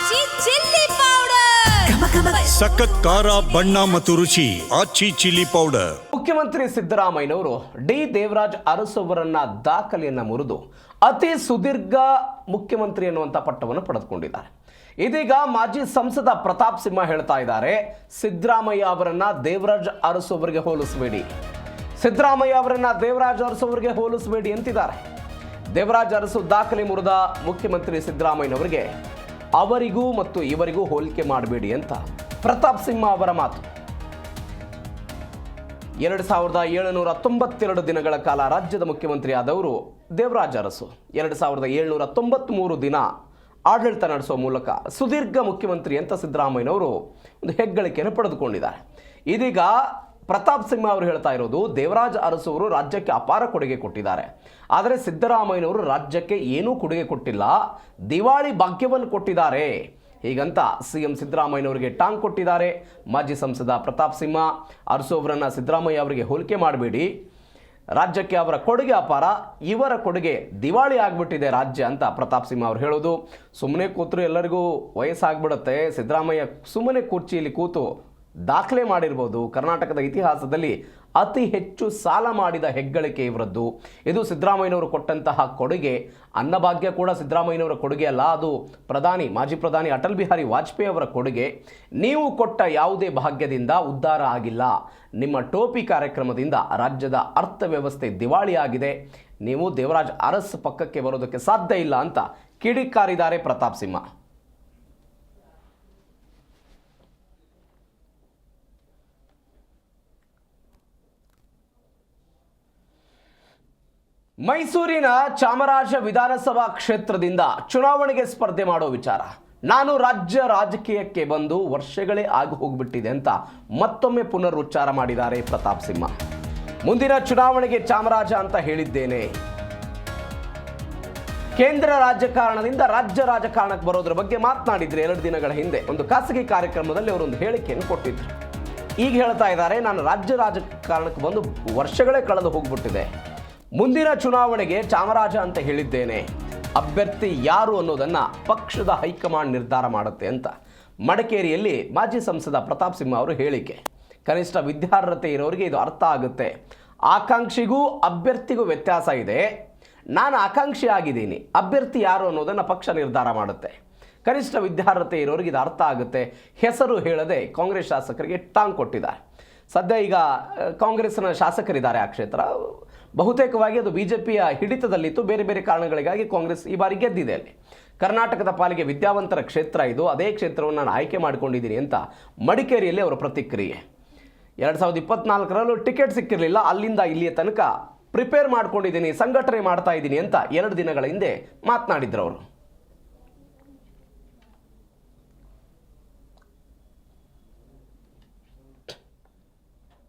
ಆಚಿ chilli powder ಸಖತ್ ಖಾರ ಬಣ್ಣ ಮತ್ತು ರುಚಿ ಆಚಿ ಚಿಲ್ಲಿ ಪೌಡರ್. ಮುಖ್ಯಮಂತ್ರಿ ಸಿದ್ದರಾಮಯ್ಯನವರು ಡಿ ದೇವರಾಜ್ ಅರಸು ಅವರನ್ನ ದಾಖಲೆಯನ್ನ ಮುರಿದು ಅತಿ ಸುದೀರ್ಘ ಮುಖ್ಯಮಂತ್ರಿ ಎನ್ನುವಂತ ಪಟ್ಟವನ್ನು ಪಡೆದುಕೊಂಡಿದ್ದಾರೆ. ಇದೀಗ ಮಾಜಿ ಸಂಸದ ಪ್ರತಾಪ್ ಸಿಂಹ ಹೇಳ್ತಾ ಇದ್ದಾರೆ, ಸಿದ್ದರಾಮಯ್ಯ ಅವರನ್ನ ದೇವರಾಜ್ ಅರಸು ಅವರಿಗೆ ಹೋಲಿಸಬೇಡಿ, ಸಿದ್ದರಾಮಯ್ಯ ಅವರನ್ನ ದೇವರಾಜ್ ಅರಸು ಅವರಿಗೆ ಹೋಲಿಸಬೇಡಿ ಅಂತಿದ್ದಾರೆ. ದೇವರಾಜ್ ಅರಸು ದಾಖಲೆ ಮುರಿದ ಮುಖ್ಯಮಂತ್ರಿ ಸಿದ್ದರಾಮಯ್ಯನವರಿಗೆ ಅವರಿಗೂ ಮತ್ತು ಇವರಿಗೂ ಹೋಲಿಕೆ ಮಾಡಬೇಡಿ ಅಂತ ಪ್ರತಾಪ್ ಸಿಂಹ ಅವರ ಮಾತು. 2792 ದಿನಗಳ ಕಾಲ ರಾಜ್ಯದ ಮುಖ್ಯಮಂತ್ರಿ ಆದವರು ದೇವರಾಜ್ ಅರಸು 2793 ದಿನ ಆಡಳಿತ ನಡೆಸುವ ಮೂಲಕ ಸುದೀರ್ಘ ಮುಖ್ಯಮಂತ್ರಿ ಅಂತ ಸಿದ್ದರಾಮಯ್ಯನವರು ಒಂದು ಹೆಗ್ಗಳಿಕೆಯನ್ನು ಪಡೆದುಕೊಂಡಿದ್ದಾರೆ. ಇದೀಗ ಪ್ರತಾಪ್ ಸಿಂಹ ಅವರು ಹೇಳ್ತಾ ಇರೋದು, ದೇವರಾಜ್ ಅರಸು ಅವರು ರಾಜ್ಯಕ್ಕೆ ಅಪಾರ ಕೊಡುಗೆ ಕೊಟ್ಟಿದ್ದಾರೆ, ಆದರೆ ಸಿದ್ದರಾಮಯ್ಯನವರು ರಾಜ್ಯಕ್ಕೆ ಏನೂ ಕೊಡುಗೆ ಕೊಟ್ಟಿಲ್ಲ, ದಿವಾಳಿ ಭಾಗ್ಯವನ್ನು ಕೊಟ್ಟಿದ್ದಾರೆ ಹೀಗಂತ ಸಿಎಂ ಸಿದ್ದರಾಮಯ್ಯನವರಿಗೆ ಟಾಂಗ್ ಕೊಟ್ಟಿದ್ದಾರೆ. ಮಾಜಿ ಸಂಸದ ಪ್ರತಾಪ್ ಸಿಂಹ ಅರಸು ಅವರನ್ನು ಸಿದ್ದರಾಮಯ್ಯ ಅವರಿಗೆ ಹೋಲಿಕೆ ಮಾಡಬೇಡಿ, ರಾಜ್ಯಕ್ಕೆ ಅವರ ಕೊಡುಗೆ ಅಪಾರ, ಇವರ ಕೊಡುಗೆ ದಿವಾಳಿ ಆಗಿಬಿಟ್ಟಿದೆ ರಾಜ್ಯ ಅಂತ ಪ್ರತಾಪ್ ಸಿಂಹ ಅವರು ಹೇಳೋದು. ಸುಮ್ಮನೆ ಕೂತರು ಎಲ್ಲರಿಗೂ ವಯಸ್ಸಾಗ್ಬಿಡುತ್ತೆ, ಸಿದ್ದರಾಮಯ್ಯ ಸುಮ್ಮನೆ ಕುರ್ಚಿಯಲ್ಲಿ ಕೂತು ದಾಖಲೆ ಮಾಡಿರ್ಬೋದು. ಕರ್ನಾಟಕದ ಇತಿಹಾಸದಲ್ಲಿ ಅತಿ ಹೆಚ್ಚು ಸಾಲ ಮಾಡಿದ ಹೆಗ್ಗಳಿಕೆ ಇವರದ್ದು. ಇದು ಸಿದ್ದರಾಮಯ್ಯನವರು ಕೊಟ್ಟಂತಹ ಕೊಡುಗೆ. ಅನ್ನಭಾಗ್ಯ ಕೂಡ ಸಿದ್ದರಾಮಯ್ಯನವರ ಕೊಡುಗೆ ಅಲ್ಲ, ಅದು ಮಾಜಿ ಪ್ರಧಾನಿ ಅಟಲ್ ಬಿಹಾರಿ ವಾಜಪೇಯಿ ಅವರ ಕೊಡುಗೆ. ನೀವು ಕೊಟ್ಟ ಯಾವುದೇ ಭಾಗ್ಯದಿಂದ ಉದ್ಧಾರ ಆಗಿಲ್ಲ, ನಿಮ್ಮ ಟೋಪಿ ಕಾರ್ಯಕ್ರಮದಿಂದ ರಾಜ್ಯದ ಅರ್ಥವ್ಯವಸ್ಥೆ ದಿವಾಳಿಯಾಗಿದೆ, ನೀವು ದೇವರಾಜ್ ಅರಸ್ ಪಕ್ಕಕ್ಕೆ ಬರೋದಕ್ಕೆ ಸಾಧ್ಯ ಇಲ್ಲ ಅಂತ ಕಿಡಿಕಾರಿದ್ದಾರೆ ಪ್ರತಾಪ್ ಸಿಂಹ. ಮೈಸೂರಿನ ಚಾಮರಾಜ ವಿಧಾನಸಭಾ ಕ್ಷೇತ್ರದಿಂದ ಚುನಾವಣೆಗೆ ಸ್ಪರ್ಧೆ ಮಾಡೋ ವಿಚಾರ, ನಾನು ರಾಜ್ಯ ರಾಜಕೀಯಕ್ಕೆ ಬಂದು ವರ್ಷಗಳೇ ಆಗಿ ಹೋಗ್ಬಿಟ್ಟಿದೆ ಅಂತ ಮತ್ತೊಮ್ಮೆ ಪುನರುಚ್ಚಾರ ಮಾಡಿದ್ದಾರೆ ಪ್ರತಾಪ್ ಸಿಂಹ. ಮುಂದಿನ ಚುನಾವಣೆಗೆ ಚಾಮರಾಜ ಅಂತ ಹೇಳಿದ್ದೇನೆ, ಕೇಂದ್ರ ರಾಜಕಾರಣದಿಂದ ರಾಜ್ಯ ರಾಜಕಾರಣಕ್ಕೆ ಬರೋದ್ರ ಬಗ್ಗೆ ಮಾತನಾಡಿದ್ರು 2 ದಿನಗಳ ಹಿಂದೆ ಒಂದು ಖಾಸಗಿ ಕಾರ್ಯಕ್ರಮದಲ್ಲಿ ಅವರೊಂದು ಹೇಳಿಕೆಯನ್ನು ಕೊಟ್ಟಿದ್ರು. ಈಗ ಹೇಳ್ತಾ ಇದ್ದಾರೆ, ನಾನು ರಾಜ್ಯ ರಾಜಕಾರಣಕ್ಕೆ ಬಂದು ವರ್ಷಗಳೇ ಕಳೆದು ಹೋಗ್ಬಿಟ್ಟಿದೆ, ಮುಂದಿನ ಚುನಾವಣೆಗೆ ಚಾಮರಾಜ ಅಂತ ಹೇಳಿದ್ದೇನೆ, ಅಭ್ಯರ್ಥಿ ಯಾರು ಅನ್ನೋದನ್ನು ಪಕ್ಷದ ಹೈಕಮಾಂಡ್ ನಿರ್ಧಾರ ಮಾಡುತ್ತೆ ಅಂತ ಮಡಿಕೇರಿಯಲ್ಲಿ ಮಾಜಿ ಸಂಸದ ಪ್ರತಾಪ್ ಸಿಂಹ ಅವರು ಹೇಳಿಕೆ. ಕನಿಷ್ಠ ವಿದ್ಯಾರ್ಹತೆ ಇರೋರಿಗೆ ಇದು ಅರ್ಥ ಆಗುತ್ತೆ, ಆಕಾಂಕ್ಷಿಗೂ ಅಭ್ಯರ್ಥಿಗೂ ವ್ಯತ್ಯಾಸ ಇದೆ, ನಾನು ಆಕಾಂಕ್ಷಿ ಆಗಿದ್ದೀನಿ, ಅಭ್ಯರ್ಥಿ ಯಾರು ಅನ್ನೋದನ್ನು ಪಕ್ಷ ನಿರ್ಧಾರ ಮಾಡುತ್ತೆ, ಕನಿಷ್ಠ ವಿದ್ಯಾರ್ಹತೆ ಇರೋರಿಗೆ ಇದು ಅರ್ಥ ಆಗುತ್ತೆ. ಹೆಸರು ಹೇಳದೆ ಕಾಂಗ್ರೆಸ್ ಶಾಸಕರಿಗೆ ಟಾಂಗ್ ಕೊಟ್ಟಿದ್ದಾರೆ. ಸದ್ಯ ಈಗ ಕಾಂಗ್ರೆಸ್ನ ಶಾಸಕರಿದ್ದಾರೆ ಆ ಕ್ಷೇತ್ರ, ಬಹುತೇಕವಾಗಿ ಅದು ಬಿಜೆಪಿಯ ಹಿಡಿತದಲ್ಲಿತ್ತು, ಬೇರೆ ಬೇರೆ ಕಾರಣಗಳಿಗಾಗಿ ಕಾಂಗ್ರೆಸ್ ಈ ಬಾರಿ ಗೆದ್ದಿದೆ. ಅಲ್ಲಿ ಕರ್ನಾಟಕದ ಪಾಲಿಗೆ ವಿದ್ಯಾವಂತರ ಕ್ಷೇತ್ರ ಇದು, ಅದೇ ಕ್ಷೇತ್ರವನ್ನು ನಾನು ಆಯ್ಕೆ ಮಾಡಿಕೊಂಡಿದ್ದೀನಿ ಅಂತ ಮಡಿಕೇರಿಯಲ್ಲಿ ಅವರ ಪ್ರತಿಕ್ರಿಯೆ. 2024ರಲ್ಲೂ ಟಿಕೆಟ್ ಸಿಕ್ಕಿರಲಿಲ್ಲ, ಅಲ್ಲಿಂದ ಇಲ್ಲಿಯ ತನಕ ಪ್ರಿಪೇರ್ ಮಾಡ್ಕೊಂಡಿದ್ದೀನಿ, ಸಂಘಟನೆ ಮಾಡ್ತಾ ಇದ್ದೀನಿ ಅಂತ 2 ದಿನಗಳ ಹಿಂದೆ ಮಾತನಾಡಿದ್ರು ಅವರು.